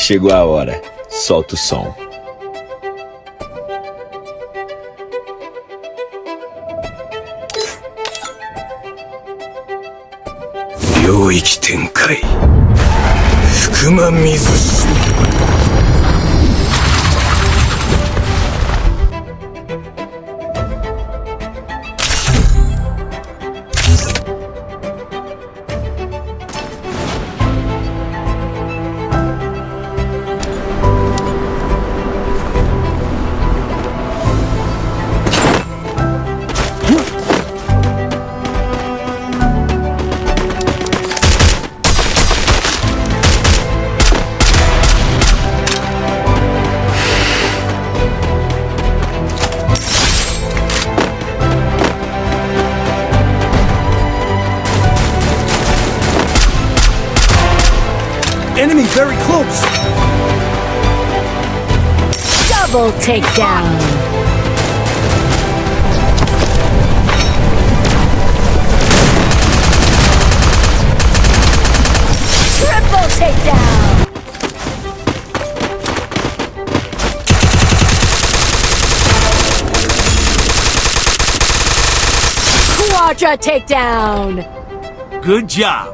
Chegou a hora. Solta o som. 領域展開福間水しEnemy very close! Double takedown! Triple takedown! Quadra takedown! Good job!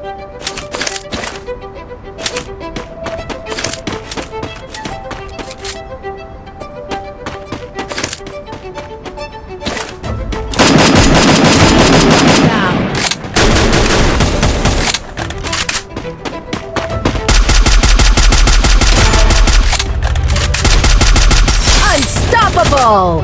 Unstoppable!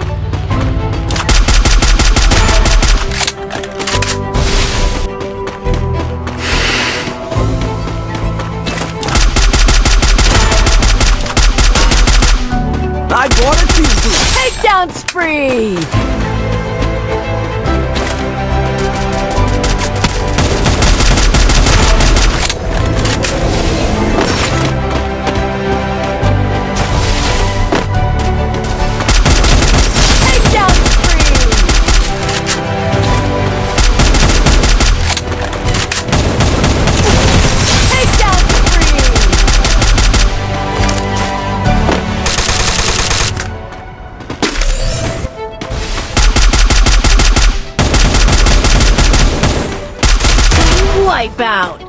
I bought a teaspoon! Takedown spree! Takedown spree! Takedown spree! Wipeout!